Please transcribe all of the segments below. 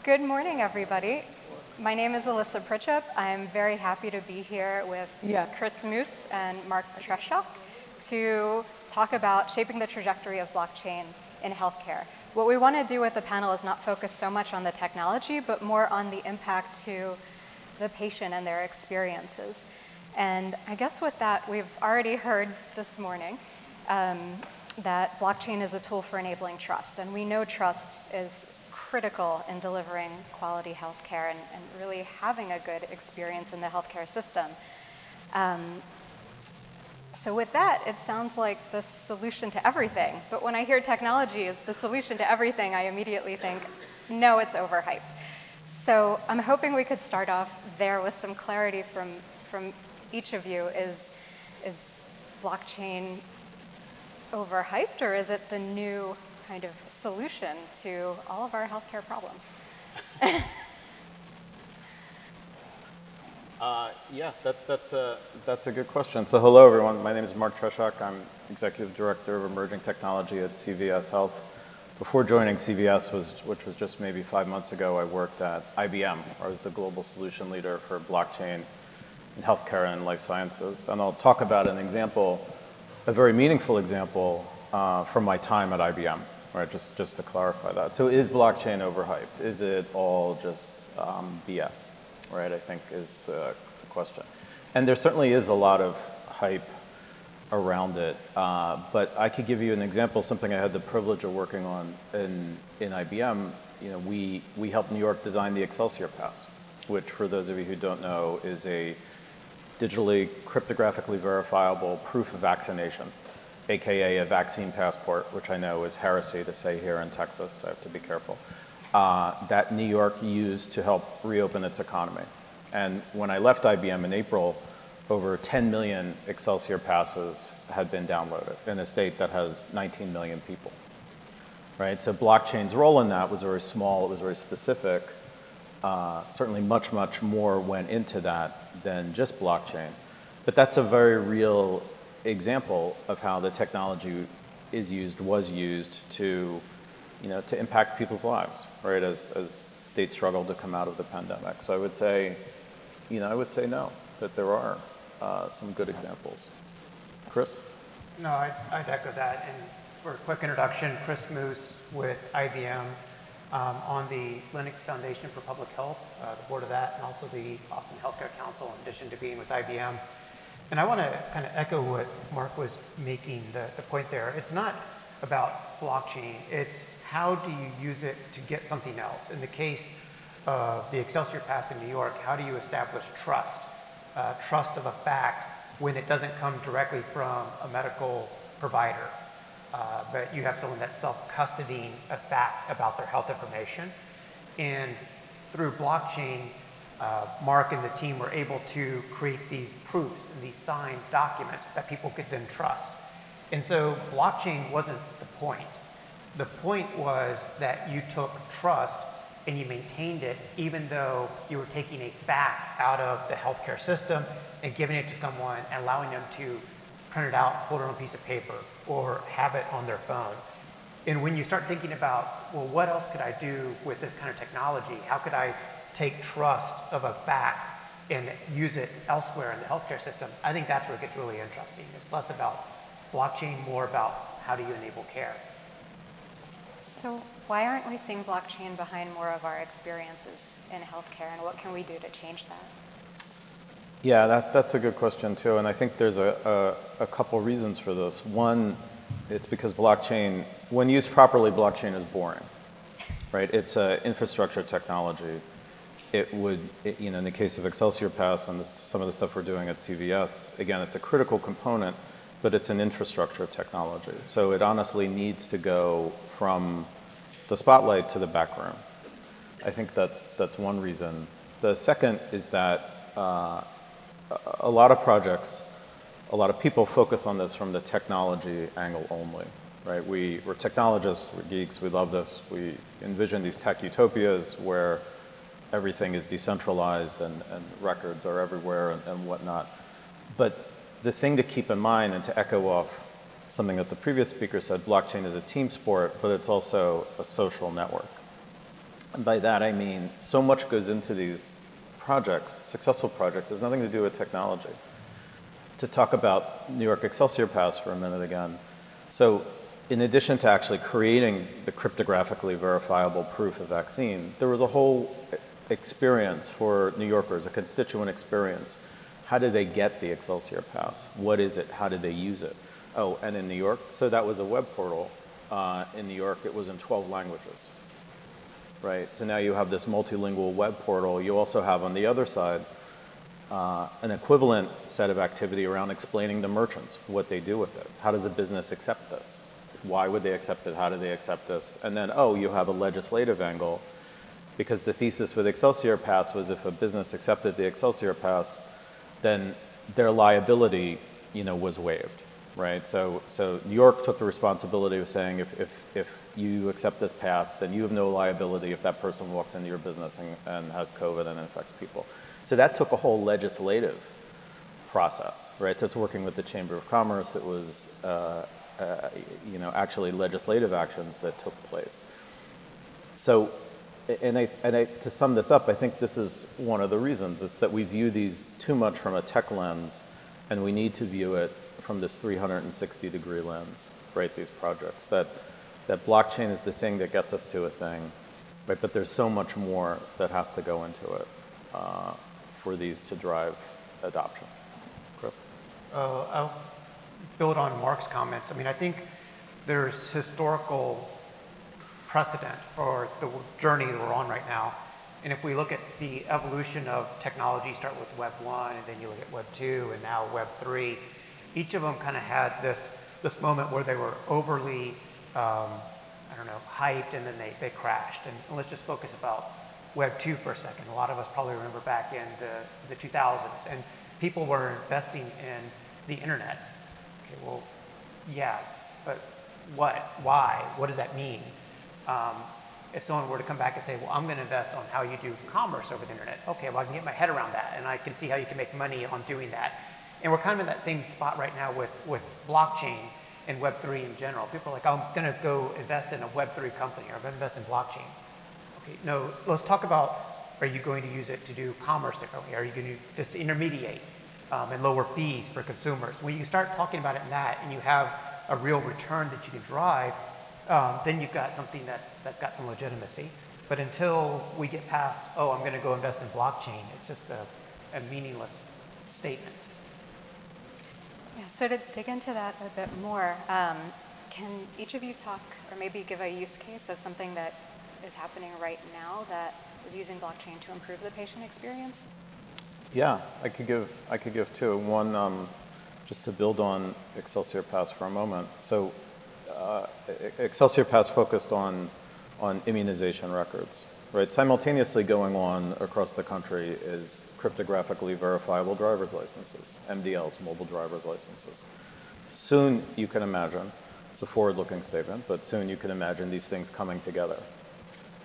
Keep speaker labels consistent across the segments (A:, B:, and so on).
A: Good morning, everybody. My name is Elissa Prichep. I'm very happy to be here with Chris Moose and Mark Treshock to talk about shaping the trajectory of blockchain in healthcare. What we want to do with the panel is not focus so much on the technology, but more on the impact to the patient and their experiences. And I guess with that, we've already heard this morning that blockchain is a tool for enabling trust. And we know trust is critical in delivering quality healthcare and really having a good experience in the healthcare system. So with that, it sounds like the solution to everything. But when I hear technology is the solution to everything, I immediately think, no, it's overhyped. So I'm hoping we could start off there with some clarity from each of you. Is blockchain overhyped, or is it the new kind of solution to all of our healthcare problems?
B: Yeah, that's a good question. So hello, everyone. My name is Mark Treshock. I'm Executive Director of Emerging Technology at CVS Health. Before joining CVS, which was just maybe 5 months ago, I worked at IBM, where I was the global solution leader for blockchain in healthcare and life sciences. And I'll talk about an example, a very meaningful example from my time at IBM. Right, just to clarify that. So is blockchain overhyped? Is it all just BS? Right, I think is the question. And there certainly is a lot of hype around it. But I could give you an example, something I had the privilege of working on in IBM. You know, we helped New York design the Excelsior Pass, which for those of you who don't know is a digitally cryptographically verifiable proof of vaccination, AKA a vaccine passport, which I know is heresy to say here in Texas, so I have to be careful, that New York used to help reopen its economy. And when I left IBM in April, over 10 million Excelsior passes had been downloaded in a state that has 19 million people, right? So blockchain's role in that was very small, it was very specific. Certainly much more went into that than just blockchain. But that's a very real example of how the technology was used to, to impact people's lives, right? As states struggle to come out of the pandemic. So I would say, no, that there are some good examples. Chris?
C: No, I'd echo that. And for a quick introduction, Chris Moose with IBM on the Linux Foundation for Public Health, the board of that, and also the Boston Healthcare Council, in addition to being with IBM. And I want to kind of echo what Mark was making, the point there. It's not about blockchain. It's how do you use it to get something else. In the case of the Excelsior Pass in New York, how do you establish trust? Trust of a fact when it doesn't come directly from a medical provider, but you have someone that's self-custodying a fact about their health information. And through blockchain, Mark and the team were able to create these proofs and these signed documents that people could then trust. And so blockchain wasn't the point. The point was that you took trust and you maintained it even though you were taking a fact out of the healthcare system and giving it to someone and allowing them to print it out, hold it on a piece of paper, or have it on their phone. And when you start thinking about, well, what else could I do with this kind of technology? How could I take trust of a fact and use it elsewhere in the healthcare system? I think that's where it gets really interesting. It's less about blockchain, more about how do you enable care.
A: So why aren't we seeing blockchain behind more of our experiences in healthcare, and what can we do to change that?
B: Yeah, that's a good question too, and I think there's a couple reasons for this. One, it's because blockchain, when used properly, blockchain is boring, right? It's an infrastructure technology. In the case of Excelsior Pass and some of the stuff we're doing at CVS, again, it's a critical component, but it's an infrastructure technology. So it honestly needs to go from the spotlight to the back room. I think that's one reason. The second is that a lot of projects, a lot of people focus on this from the technology angle only, right? We're technologists, we're geeks, we love this. We envision these tech utopias where everything is decentralized and records are everywhere and whatnot. But the thing to keep in mind, and to echo off something that the previous speaker said, blockchain is a team sport, but it's also a social network. And by that I mean so much goes into these projects, successful projects, has nothing to do with technology. To talk about New York Excelsior Pass for a minute again. So in addition to actually creating the cryptographically verifiable proof of vaccine, there was a whole experience for New Yorkers, a constituent experience. How did they get the Excelsior Pass? What is it? How did they use it? Oh, and in New York, so that was a web portal. In New York, it was in 12 languages, right? So now you have this multilingual web portal. You also have on the other side an equivalent set of activity around explaining to merchants what they do with it. How does a business accept this? Why would they accept it? How do they accept this? And then, oh, you have a legislative angle, because the thesis with Excelsior Pass was if a business accepted the Excelsior Pass, then their liability, was waived, right? So New York took the responsibility of saying if you accept this pass, then you have no liability if that person walks into your business and has COVID and infects people. So that took a whole legislative process, right? So it's working with the Chamber of Commerce. It was, actually legislative actions that took place. So, to sum this up, I think this is one of the reasons. It's that we view these too much from a tech lens, and we need to view it from this 360-degree lens, right? These projects. That blockchain is the thing that gets us to a thing, right? But there's so much more that has to go into it for these to drive adoption. Chris?
C: I'll build on Mark's comments. I mean, I think there's historical precedent for the journey that we're on right now. And if we look at the evolution of technology, start with Web 1, and then you look at Web 2, and now Web 3, each of them kind of had this moment where they were overly, hyped, and then they crashed. And let's just focus about Web 2 for a second. A lot of us probably remember back in the 2000s, and people were investing in the internet. Okay, well, yeah, but what? Why? What does that mean? If someone were to come back and say, well, I'm going to invest on how you do commerce over the internet. Okay, well, I can get my head around that, and I can see how you can make money on doing that. And we're kind of in that same spot right now with blockchain and Web 3 in general. People are like, I'm going to go invest in a Web 3 company, or I'm going to invest in blockchain. Okay, no, let's talk about, are you going to use it to do commerce differently? Are you going to disintermediate and lower fees for consumers? When you start talking about it in that, and you have a real return that you can drive, then you've got something that's got some legitimacy. But until we get past, oh, I'm going to go invest in blockchain, it's just a meaningless statement.
A: Yeah, so to dig into that a bit more, can each of you talk or maybe give a use case of something that is happening right now that is using blockchain to improve the patient experience?
B: Yeah, I could give two. One, just to build on Excelsior Pass for a moment. So Excelsior Pass focused on immunization records, right? Simultaneously going on across the country is cryptographically verifiable driver's licenses, MDLs, mobile driver's licenses. Soon, you can imagine, it's a forward-looking statement, but soon you can imagine these things coming together,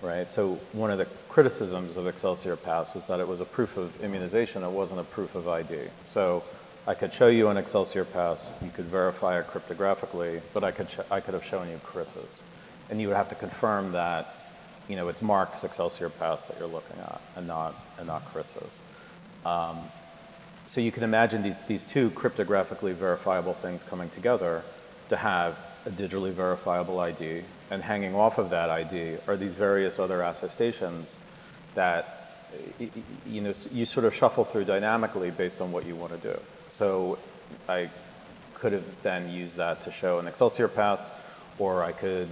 B: right? So one of the criticisms of Excelsior Pass was that it was a proof of immunization, it wasn't a proof of ID. So I could show you an Excelsior Pass, you could verify it cryptographically, but I could have shown you Chris's. And you would have to confirm that, it's Mark's Excelsior Pass that you're looking at and not Chris's. So you can imagine these two cryptographically verifiable things coming together to have a digitally verifiable ID, and hanging off of that ID are these various other attestations that you sort of shuffle through dynamically based on what you want to do. So I could have then used that to show an Excelsior Pass, or I could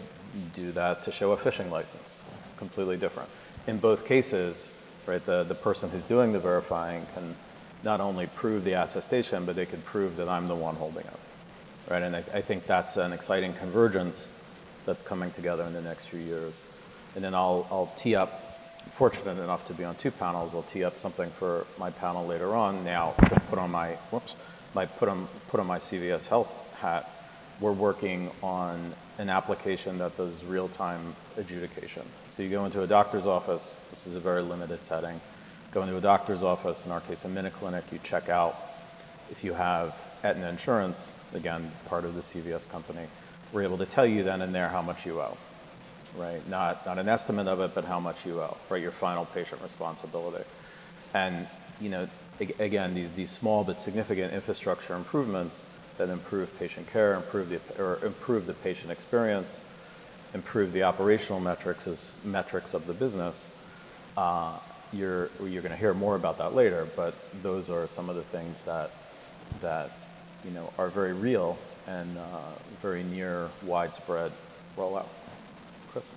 B: do that to show a fishing license, completely different. In both cases, right, the person who's doing the verifying can not only prove the attestation, but they could prove that I'm the one holding it, right? And I think that's an exciting convergence that's coming together in the next few years. And then I'll tee up, fortunate enough to be on two panels, I'll tee up something for my panel later on now to put on my, put on my CVS Health hat. We're working on an application that does real-time adjudication. So you go into a doctor's office, this is a very limited setting, go into a doctor's office, in our case a Minute Clinic, you check out. If you have Aetna insurance, again, part of the CVS company, we're able to tell you then and there how much you owe, right? Not an estimate of it, but how much you owe, right? Your final patient responsibility. And, you know, again, these small but significant infrastructure improvements that improve patient care, improve the patient experience, improve the operational metrics of the business. You're going to hear more about that later, but those are some of the things that you know are very real and very near widespread rollout. Chris?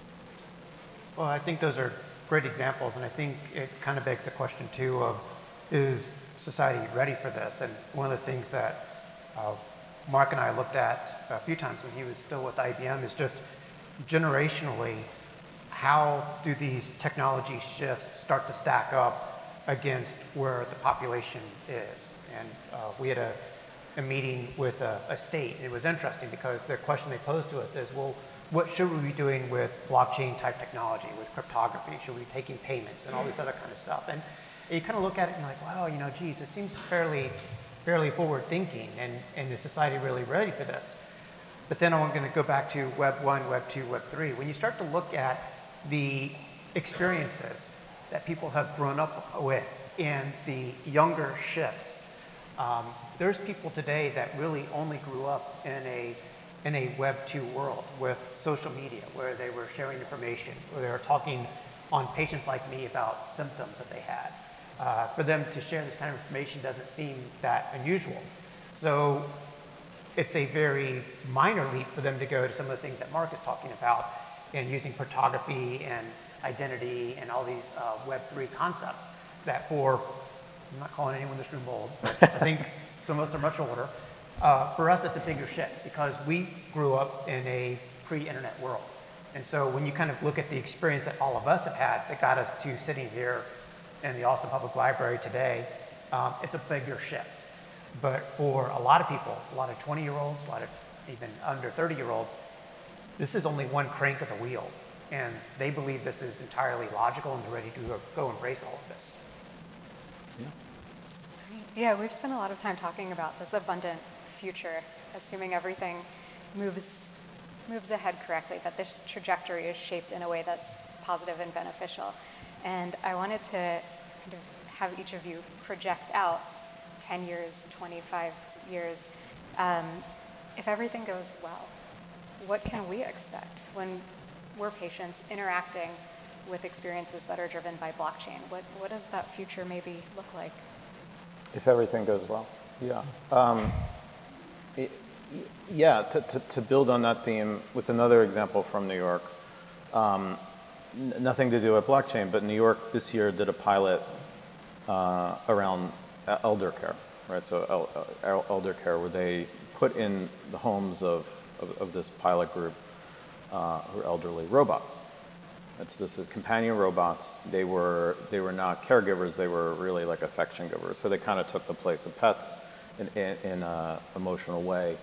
C: Well, I think those are great examples, and I think it kind of begs the question too of, is society ready for this? And one of the things that Mark and I looked at a few times when he was still with IBM is just generationally, how do these technology shifts start to stack up against where the population is? And we had a meeting with a state. It was interesting because the question they posed to us is, well, what should we be doing with blockchain type technology, with cryptography? Should we be taking payments and all this other kind of stuff? And you kind of look at it and you're like, wow, you know, geez, it seems fairly forward thinking, and is society really ready for this? But then I'm going to go back to Web 1, Web 2, Web 3. When you start to look at the experiences that people have grown up with and the younger shifts, there's people today that really only grew up in a Web 2 world with social media, where they were sharing information, where they were talking on patients like me about symptoms that they had. For them to share this kind of information doesn't seem that unusual. So it's a very minor leap for them to go to some of the things that Mark is talking about and using cryptography and identity and all these Web 3 concepts that I'm not calling anyone in this room old, but I think some of us are much older. For us, it's a bigger shift because we grew up in a pre-internet world. And so when you kind of look at the experience that all of us have had that got us to sitting here in the Austin Public Library today, it's a bigger shift. But for a lot of people, a lot of 20-year-olds, a lot of even under 30-year-olds, this is only one crank of the wheel. And they believe this is entirely logical and they're ready to go embrace all of this.
A: Yeah, we've spent a lot of time talking about this abundant future, assuming everything moves ahead correctly, that this trajectory is shaped in a way that's positive and beneficial. And I wanted to kind of have each of you project out 10 years, 25 years. If everything goes well, what can we expect when we're patients interacting with experiences that are driven by blockchain? What does that future maybe look like?
B: If everything goes well, yeah. To build on that theme with another example from New York, nothing to do with blockchain, but New York this year did a pilot around elder care, right? So elder care, where they put in the homes of this pilot group who are elderly robots. This is companion robots. They were not caregivers. They were really like affection givers. So they kind of took the place of pets in an emotional way,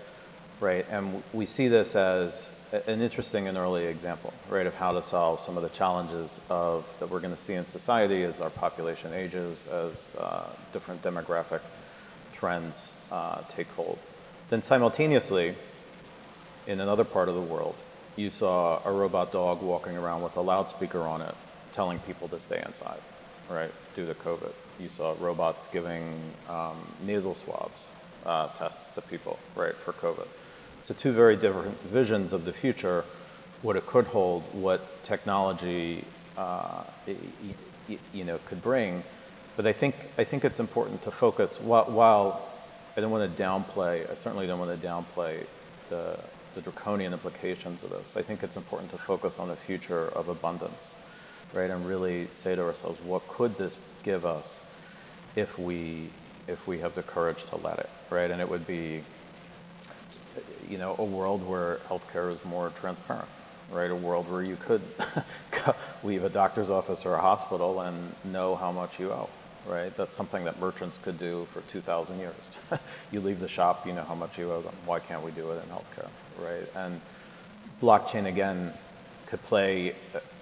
B: right? And we see this as an interesting and early example, right, of how to solve some of the challenges that we're going to see in society as our population ages, as different demographic trends take hold. Then simultaneously, in another part of the world, you saw a robot dog walking around with a loudspeaker on it, telling people to stay inside, right, due to COVID. You saw robots giving nasal swabs tests to people, right, for COVID. So two very different visions of the future, what it could hold, what technology could bring. But I think it's important to focus, while I don't want to downplay, I certainly don't want to downplay the draconian implications of this. I think it's important to focus on the future of abundance, right? And really say to ourselves, what could this give us if we have the courage to let it, right? And it would be, a world where healthcare is more transparent, right? A world where you could leave a doctor's office or a hospital and know how much you owe, right? That's something that merchants could do for 2,000 years. You leave the shop, you know how much you owe them. Why can't we do it in healthcare, right? And blockchain, again, could play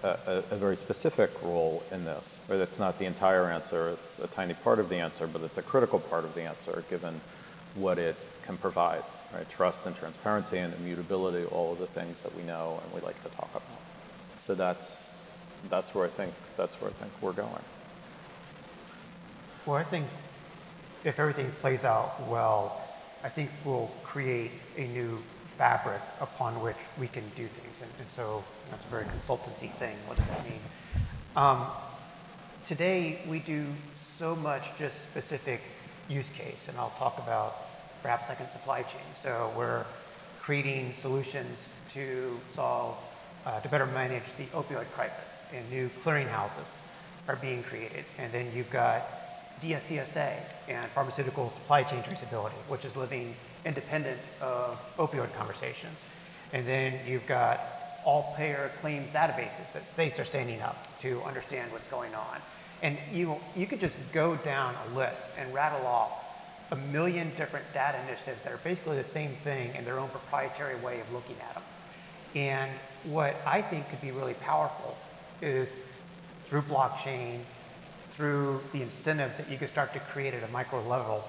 B: a very specific role in this, right? It's not the entire answer, it's a tiny part of the answer, but it's a critical part of the answer given what it can provide, right? Trust and transparency and immutability, all of the things that we know and we like to talk about. So that's where I think we're going.
C: Well, I think if everything plays out well, I think we'll create a new fabric upon which we can do things. And so that's a very consultancy thing. What does that mean? Today, we do so much just specific use case, and I'll talk about perhaps second supply chain. So we're creating solutions to solve, to better manage the opioid crisis, and new clearinghouses are being created. And then you've got DSCSA and pharmaceutical supply chain traceability, which is living independent of opioid conversations. And then you've got all payer claims databases that states are standing up to understand what's going on. And you could just go down a list and rattle off a million different data initiatives that are basically the same thing in their own proprietary way of looking at them. And what I think could be really powerful is through blockchain, through the incentives that you can start to create at a micro level,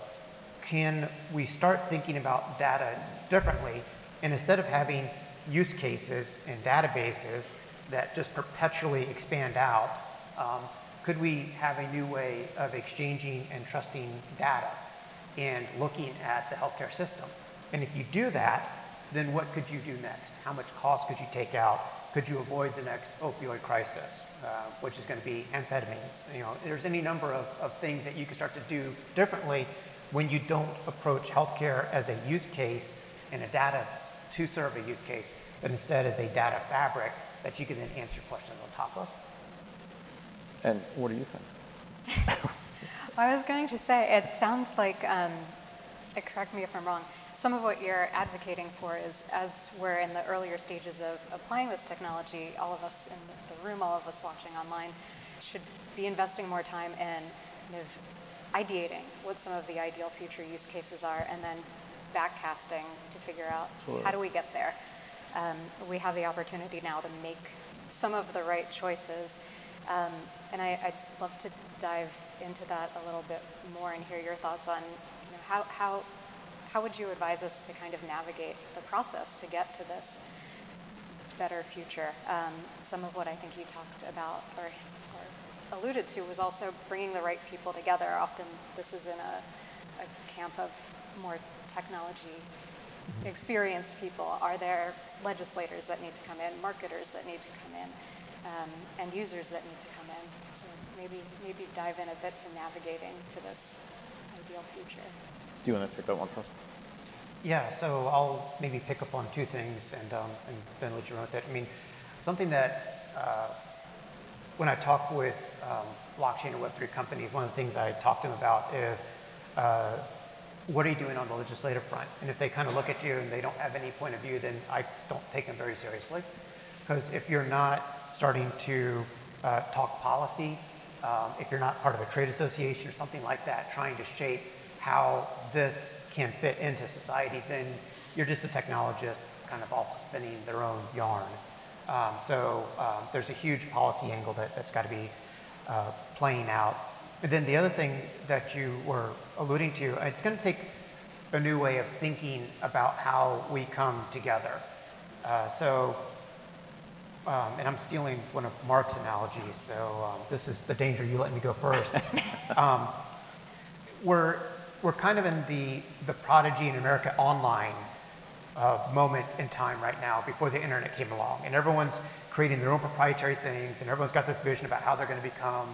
C: can we start thinking about data differently? And instead of having use cases and databases that just perpetually expand out, could we have a new way of exchanging and trusting data and looking at the healthcare system? And if you do that, then what could you do next? How much cost could you take out? Could you avoid the next opioid crisis, which is going to be amphetamines? You know, there's any number of things that you can start to do differently when you don't approach healthcare as a use case and a data to serve a use case, but instead as a data fabric that you can then answer questions on top of.
B: And what do you think?
A: I was going to say, it sounds like, correct me if I'm wrong, some of what you're advocating for is, as we're in the earlier stages of applying this technology, all of us in the room, all of us watching online, should be investing more time in kind of ideating what some of the ideal future use cases are, and then backcasting to figure out how do we get there. We have the opportunity now to make some of the right choices. And I'd love to dive into that a little bit more and hear your thoughts on, you know, how would you advise us to kind of navigate the process to get to this better future? Some of what I think you talked about or alluded to was also bringing the right people together. Often this is in a camp of more technology experienced people. Are there legislators that need to come in, marketers that need to come in, and users that need to come in? So maybe dive in a bit to navigating to this ideal future.
B: Do you want to take that one first?
C: Yeah, so I'll maybe pick up on two things and then let you run with it. I mean, something that when I talk with blockchain and Web3 companies, one of the things I talk to them about is what are you doing on the legislative front? And if they kind of look at you and they don't have any point of view, then I don't take them very seriously. Because if you're not starting to talk policy, if you're not part of a trade association or something like that, trying to shape how this can fit into society, then you're just a technologist kind of off spinning their own yarn. So there's a huge policy angle that's got to be playing out. And then the other thing that you were alluding to, it's going to take a new way of thinking about how we come together. And I'm stealing one of Mark's analogies, so this is the danger, you let me go first. We're kind of in the Prodigy in America Online moment in time right now before the internet came along, and everyone's creating their own proprietary things, and everyone's got this vision about how they're going to become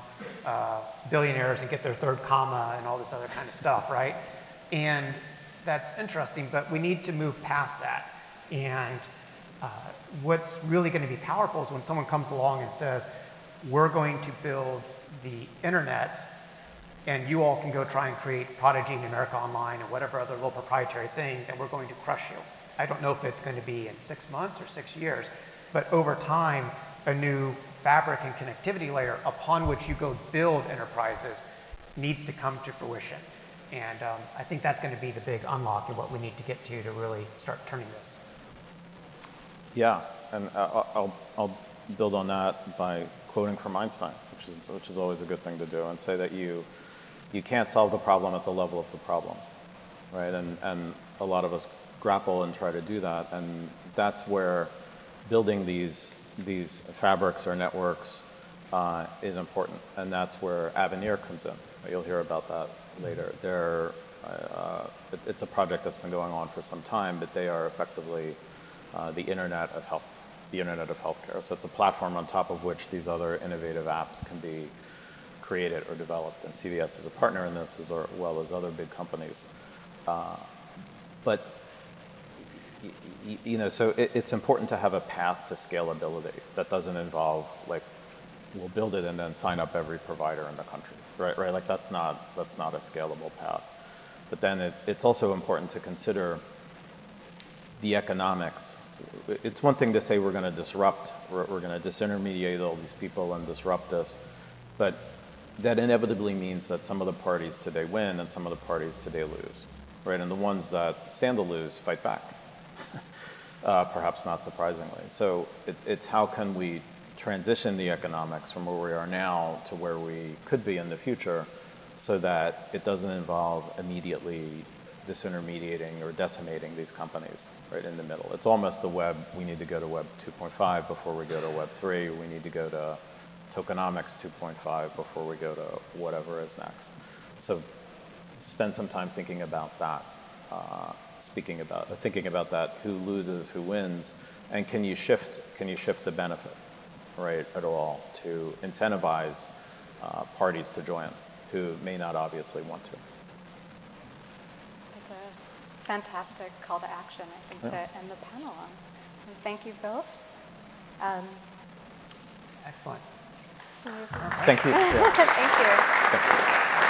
C: billionaires and get their third comma and all this other kind of stuff, right? And that's interesting, but we need to move past that. And what's really going to be powerful is when someone comes along and says, we're going to build the internet and you all can go try and create Prodigy in America Online and whatever other little proprietary things, and we're going to crush you. I don't know if it's going to be in 6 months or 6 years, but over time, a new fabric and connectivity layer upon which you go build enterprises needs to come to fruition. And I think that's going to be the big unlock and what we need to get to really start turning this.
B: Yeah, and I'll build on that by quoting from Einstein, which is always a good thing to do, and say that you can't solve the problem at the level of the problem, right? And a lot of us grapple and try to do that, and that's where building these these fabrics or networks is important, and that's where Avenir comes in. You'll hear about that later. It's a project that's been going on for some time, but they are effectively the Internet of Health, the Internet of Healthcare. So it's a platform on top of which these other innovative apps can be created or developed, and CVS is a partner in this as well as other big companies. But so it's important to have a path to scalability that doesn't involve like, we'll build it and then sign up every provider in the country, right? Like that's not a scalable path. But then it's also important to consider the economics. It's one thing to say we're going to disrupt, we're going to disintermediate all these people and disrupt this, but that inevitably means that some of the parties today win and some of the parties today lose, right? And the ones that stand to lose fight back, perhaps not surprisingly. So it's how can we transition the economics from where we are now to where we could be in the future so that it doesn't involve immediately disintermediating or decimating these companies right in the middle. It's almost the web. We need to go to Web 2.5 before we go to Web 3. We need to go to tokenomics 2.5 before we go to whatever is next. So spend some time thinking about that, thinking about that, who loses, who wins, and can you shift the benefit, right, at all to incentivize parties to join who may not obviously want to.
A: It's a fantastic call to action, I think, to end the panel on. And thank you both.
C: Excellent.
B: Thank you. Yeah.
A: Thank you.